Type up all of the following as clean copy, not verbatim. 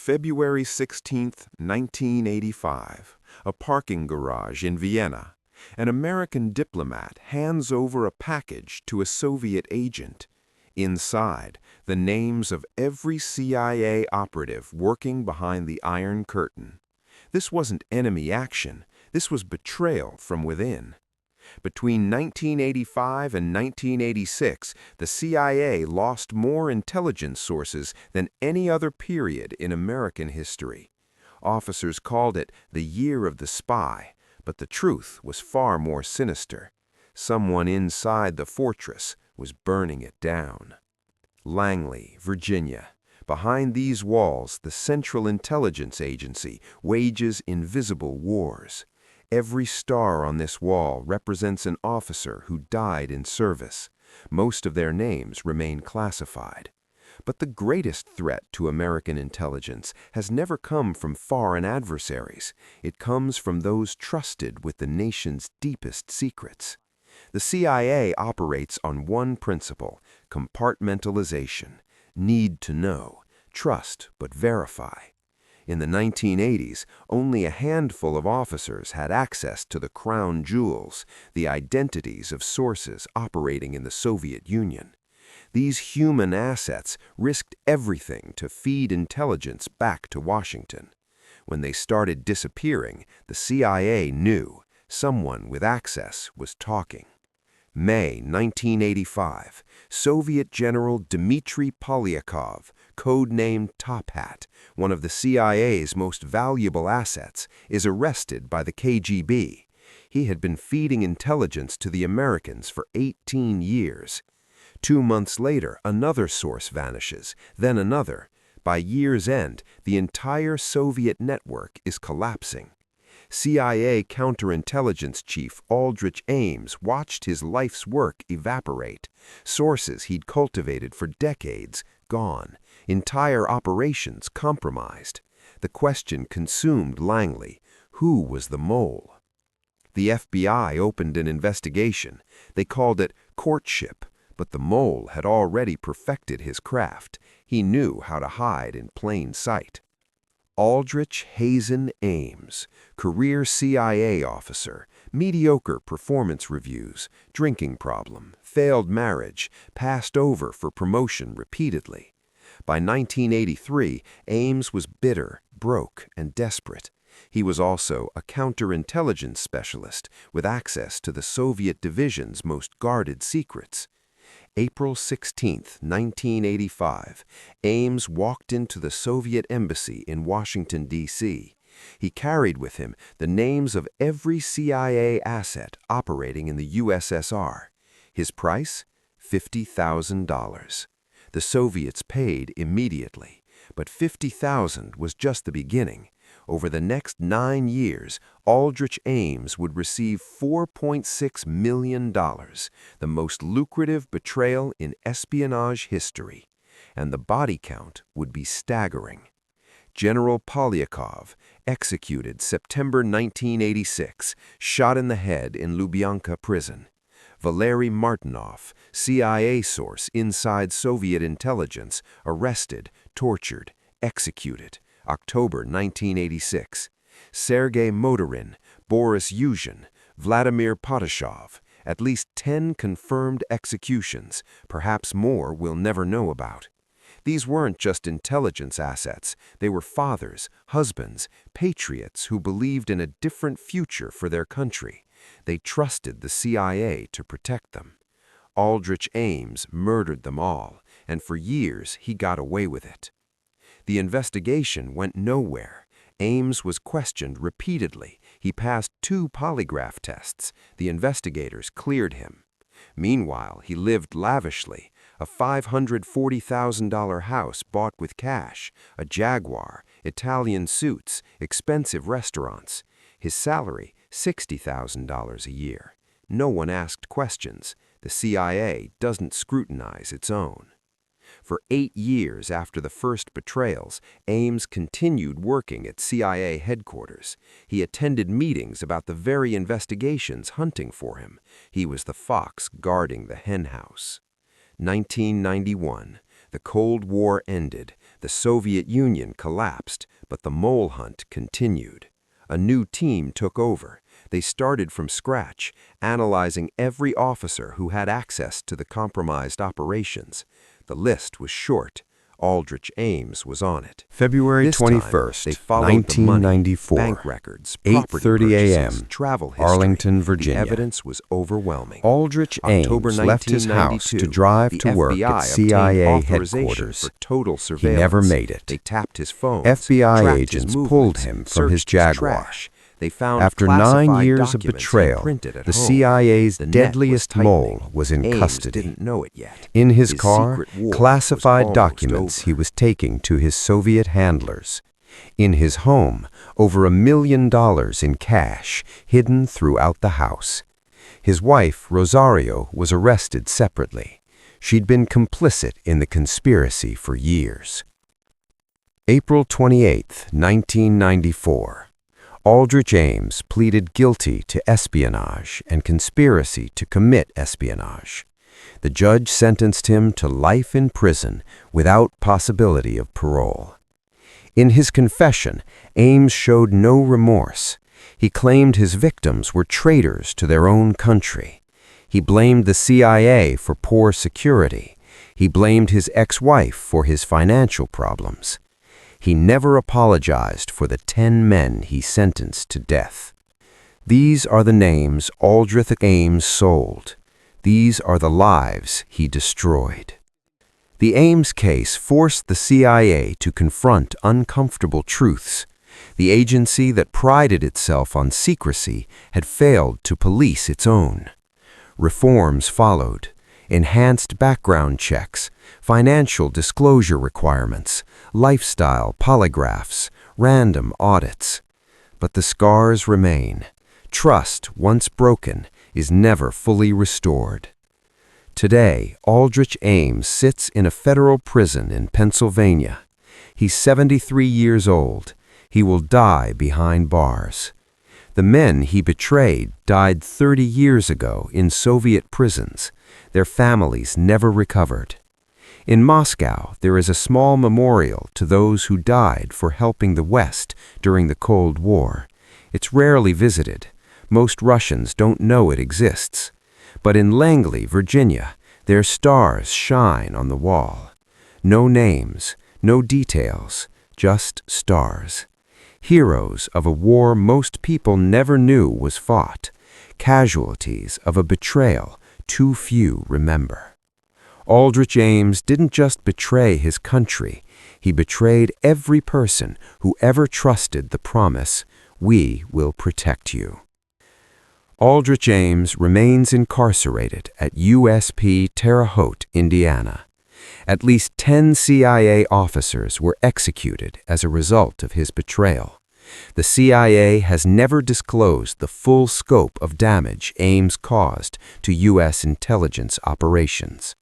February 16, 1985, a parking garage in Vienna. An American diplomat hands over a package to a Soviet agent. Inside, the names of every CIA operative working behind the Iron Curtain. This wasn't enemy action, this was betrayal from within. Between 1985 and 1986, the CIA lost more intelligence sources than any other period in American history. Officers called it the Year of the Spy, but the truth was far more sinister. Someone inside the fortress was burning it down. Langley, Virginia. Behind these walls, the Central Intelligence Agency wages invisible wars. Every star on this wall represents an officer who died in service. Most of their names remain classified. But the greatest threat to American intelligence has never come from foreign adversaries. It comes from those trusted with the nation's deepest secrets. The CIA operates on one principle: compartmentalization. Need to know, trust but verify. In the 1980s, only a handful of officers had access to the crown jewels, the identities of sources operating in the Soviet Union. These human assets risked everything to feed intelligence back to Washington. When they started disappearing, the CIA knew someone with access was talking. May 1985, Soviet General Dmitry Polyakov, codenamed Top Hat, one of the CIA's most valuable assets, is arrested by the KGB. He had been feeding intelligence to the Americans for 18 years. 2 months later, another source vanishes, then another. By year's end, the entire Soviet network is collapsing. CIA counterintelligence chief Aldrich Ames watched his life's work evaporate. Sources he'd cultivated for decades gone. Entire operations compromised. The question consumed Langley: who was the mole? The FBI opened an investigation. They called it courtship, but the mole had already perfected his craft. He knew how to hide in plain sight. Aldrich Hazen Ames, career CIA officer, mediocre performance reviews, drinking problem, failed marriage, passed over for promotion repeatedly. By 1983, Ames was bitter, broke, and desperate. He was also a counterintelligence specialist with access to the Soviet division's most guarded secrets. April 16, 1985, Ames walked into the Soviet embassy in Washington, D.C. He carried with him the names of every CIA asset operating in the USSR. His price? $50,000. The Soviets paid immediately, but $50,000 was just the beginning. Over the next 9 years, Aldrich Ames would receive $4.6 million, the most lucrative betrayal in espionage history. And the body count would be staggering. General Polyakov, executed September 1986, shot in the head in Lubyanka prison. Valery Martinov, CIA source inside Soviet intelligence, arrested, tortured, executed. October 1986. Sergei Motorin, Boris Yuzhin, Vladimir Potashov, at least 10 confirmed executions, perhaps more we'll never know about. These weren't just intelligence assets, they were fathers, husbands, patriots who believed in a different future for their country. They trusted the CIA to protect them. Aldrich Ames murdered them all, and for years he got away with it. The investigation went nowhere. Ames was questioned repeatedly. He passed 2 polygraph tests. The investigators cleared him. Meanwhile, he lived lavishly. A $540,000 house bought with cash, a Jaguar, Italian suits, expensive restaurants. His salary, $60,000 a year. No one asked questions. The CIA doesn't scrutinize its own. For 8 years after the first betrayals, Ames continued working at CIA headquarters. He attended meetings about the very investigations hunting for him. He was the fox guarding the henhouse. 1991. The Cold War ended. The Soviet Union collapsed, but the mole hunt continued. A new team took over. They started from scratch, analyzing every officer who had access to the compromised operations. The list was short. Aldrich Ames was on it. February This time, 21st, they followed the money, 1994, bank records, property 8:30 a.m., purchases, travel history. Arlington, Virginia. The evidence was overwhelming. Aldrich October Ames left his house to drive the to work FBI at CIA obtained authorization headquarters. for total He surveillance. never made it. They tapped his phone. FBI agents pulled him from his Jaguar. Trash. They found After classified 9 years of documents he betrayal, printed at the home. CIA's The net was deadliest tightening. mole was in Ames custody. didn't know it yet. In his car, secret war classified was almost documents over. he was taking to his Soviet handlers. In his home, over $1 million in cash hidden throughout the house. His wife, Rosario, was arrested separately. She'd been complicit in the conspiracy for years. April 28, 1994. Aldrich Ames pleaded guilty to espionage and conspiracy to commit espionage. The judge sentenced him to life in prison without possibility of parole. In his confession, Ames showed no remorse. He claimed his victims were traitors to their own country. He blamed the CIA for poor security. He blamed his ex-wife for his financial problems. He never apologized for the 10 men he sentenced to death. These are the names Aldrich Ames sold. These are the lives he destroyed. The Ames case forced the CIA to confront uncomfortable truths. The agency that prided itself on secrecy had failed to police its own. Reforms followed. Enhanced background checks, financial disclosure requirements, lifestyle polygraphs, random audits. But the scars remain. Trust, once broken, is never fully restored. Today, Aldrich Ames sits in a federal prison in Pennsylvania. He's 73 years old. He will die behind bars. The men he betrayed died 30 years ago in Soviet prisons. Their families never recovered. In Moscow, there is a small memorial to those who died for helping the West during the Cold War. It's rarely visited. Most Russians don't know it exists. But in Langley, Virginia, their stars shine on the wall. No names, no details, just stars. Heroes of a war most people never knew was fought. Casualties of a betrayal too few remember. Aldrich Ames didn't just betray his country. He betrayed every person who ever trusted the promise, "We will protect you." Aldrich Ames remains incarcerated at USP Terre Haute, Indiana. At least 10 CIA officers were executed as a result of his betrayal. The CIA has never disclosed the full scope of damage Ames caused to U.S. intelligence operations.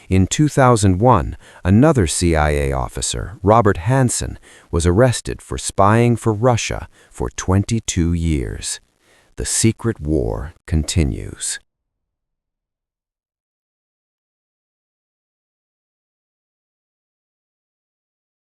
In 2001, another CIA officer, Robert Hansen, was arrested for spying for Russia for 22 years. The secret war continues.